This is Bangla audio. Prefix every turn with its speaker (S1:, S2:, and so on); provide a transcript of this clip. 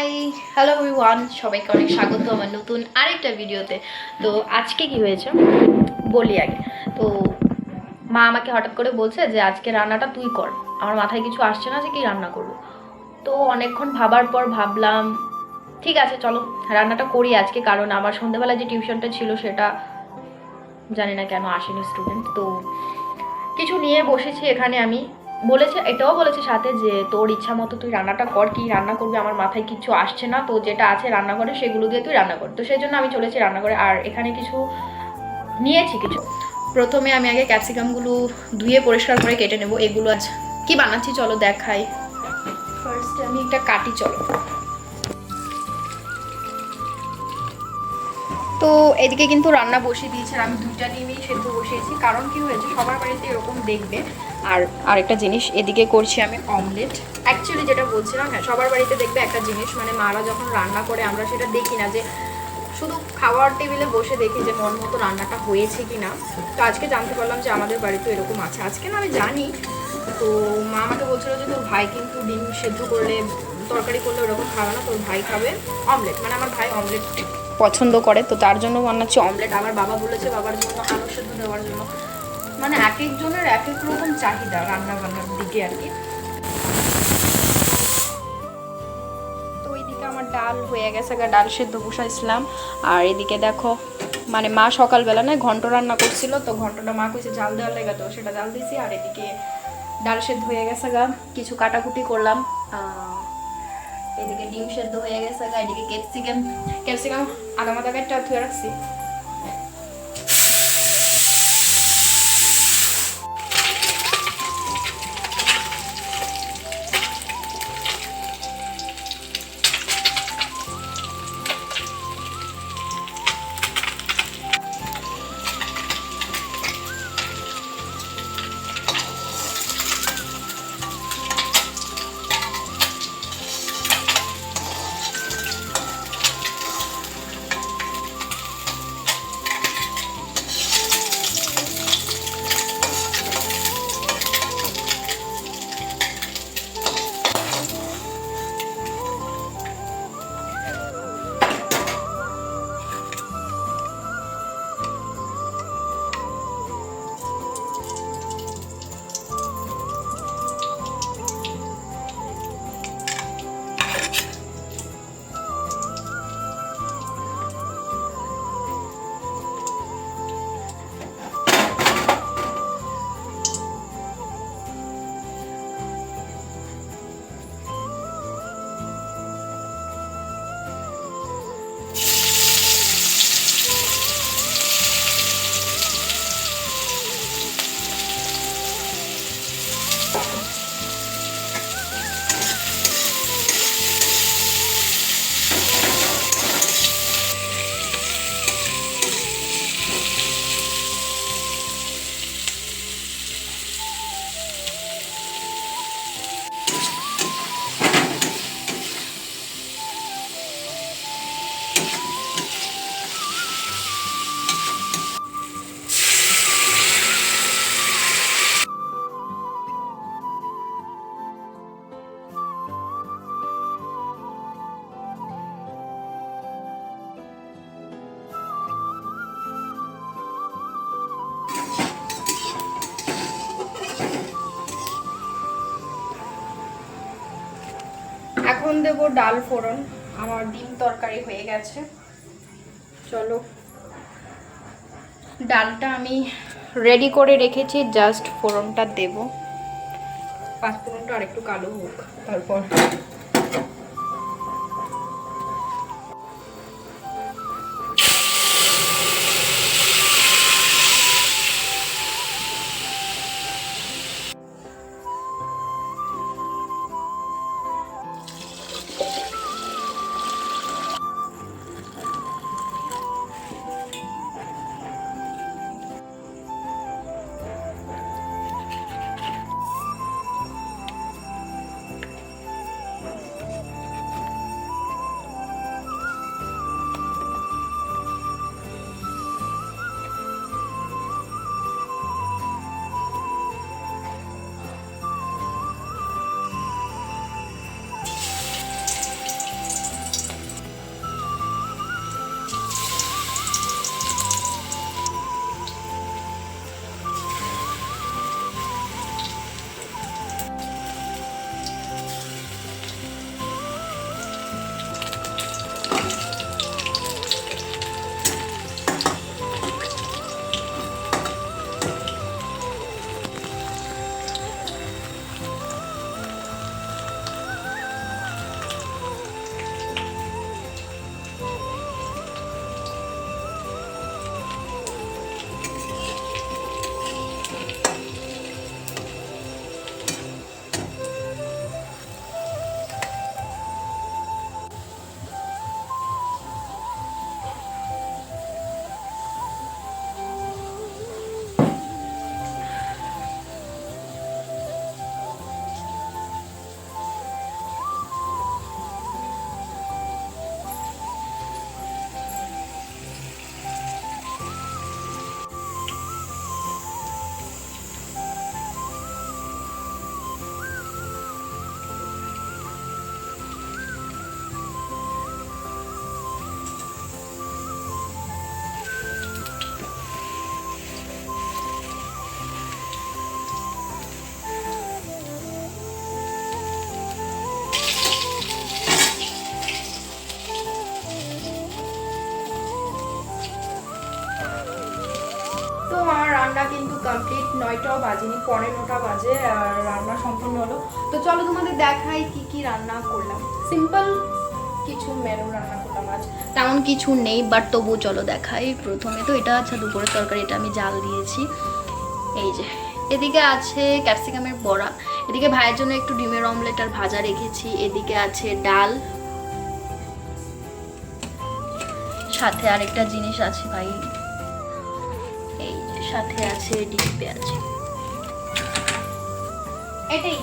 S1: হাই, হ্যালো এভরিওয়ান, সবাইকে অনেক স্বাগত আমার নতুন আরেকটা ভিডিওতে। তো আজকে কি হয়েছে বলি আগে। তো মা আমাকে হঠাৎ করে বলছে যে আজকে রান্নাটা তুই কর। আমার মাথায় কিছু আসছে না যে কি রান্না করব। তো অনেকক্ষণ ভাবার পর ভাবলাম ঠিক আছে চলো রান্নাটা করি আজকে, কারণ আমার সন্ধ্যেবেলা যে টিউশনটা ছিল সেটা জানি না কেন আসেনি স্টুডেন্ট। তো কিছু নিয়ে বসেছি এখানে আমি। বলেছে, এটাও বলেছে সাথে যে তোর ইচ্ছা মতো তুই রান্নাটা কর, কি রান্না করবি আমার মাথায় কিছু আসছে না, তো যেটা আছে রান্নাঘরে সেগুলো দিয়ে তুই রান্না কর। তো সেই জন্য আমি চলেছি রান্নাঘরে। আর এখানে কিছু নিয়েছি কিছু। প্রথমে আমি আগে ক্যাপসিকামগুলো ধুয়ে পরিষ্কার করে কেটে নেব। এগুলো আছে কি বানাচ্ছি চলো দেখাই। ফার্স্টে আমি একটা কাটি, চলো। তো এদিকে কিন্তু রান্না বসিয়ে দিয়েছে, আমি দুইটা ডিমই সেদ্ধ বসিয়েছি। কারণ কি হয়েছে সবার বাড়িতে এরকম দেখবে। আর আরেকটা জিনিস এদিকে করছি আমি অমলেট। অ্যাকচুয়ালি যেটা বলছিলাম, হ্যাঁ সবার বাড়িতে দেখবে একটা জিনিস, মানে মারা যখন রান্না করে আমরা সেটা দেখি না, যে শুধু খাওয়ার টেবিলে বসে দেখি যে মন মতো রান্নাটা হয়েছে কি না। তো আজকে জানতে পারলাম যে আমাদের বাড়িতে এরকম আছে। আজকে না আমি জানি, তো মা আমাকে বলছিল যে তোর ভাই কিন্তু ডিম সেদ্ধ করলে তরকারি করলে ওরকম খাবে না, তোর ভাই খাবে অমলেট। মানে আমার ভাই অমলেট পছন্দ করে, তো তার জন্য বানাচ্ছি অমলেট। আমার বাবা বলেছে বাবার জন্য আলু সেদ্ধ দেওয়ার জন্য। মানে এক একজনের এক এক রকম চাহিদা রান্না বান্নার দিকে আর কি। তো ওইদিকে আমার ডাল হয়ে গেছে, ডাল সেদ্ধ বসাইছিলাম। আর এদিকে দেখো, মানে মা সকালবেলা নয় ঘন্ট রান্না করছিল, তো ঘন্টটা মা কইছে জাল দেওয়ার লেগে, তো সেটা জাল দিয়েছি। আর এদিকে ডাল সেদ্ধ হয়ে গেছে গা, কিছু কাটাকুটি করলাম। এদিকে ডিম সেদ্ধ হয়ে গেছে গা, এদিকে ক্যাপসিকাম আগামাদা কাটটা ধুয়ে রাখছি। এখন দেব ডাল ফোড়ন। আমার ডিম তরকারি হয়ে গেছে, চলো। ডালটা আমি রেডি করে রেখেছি, জাস্ট ফোড়নটা দেব। পাঁচ ফোড়নটা আর একটু কালো হোক তারপর।
S2: রান্না কিন্তু কমপ্লিট, 9টাও বাজেনি, 9:45 বাজে আর রান্না সম্পূর্ণ হলো। তো চলো তোমাদের দেখাই কি কি রান্না করলাম। সিম্পল কিছু মেনু রান্না করলাম আজ, তেমন কিছু নেই, বাট তবুও চলো দেখাই। প্রথমে তো এটা আছে দুপুরের তরকারি, এটা আমি জাল দিয়েছি। এই যে এদিকে আছে ক্যাপসিকামের বড়া, এদিকে ভাইয়ের জন্য একটু ডিমের অমলেট আর ভাজা রেখেছি, এদিকে আছে ডাল, সাথে আরেকটা জিনিস আছে ভাই, এই যে সাথে আছে ডিম পেঁয়াজ, এটাই।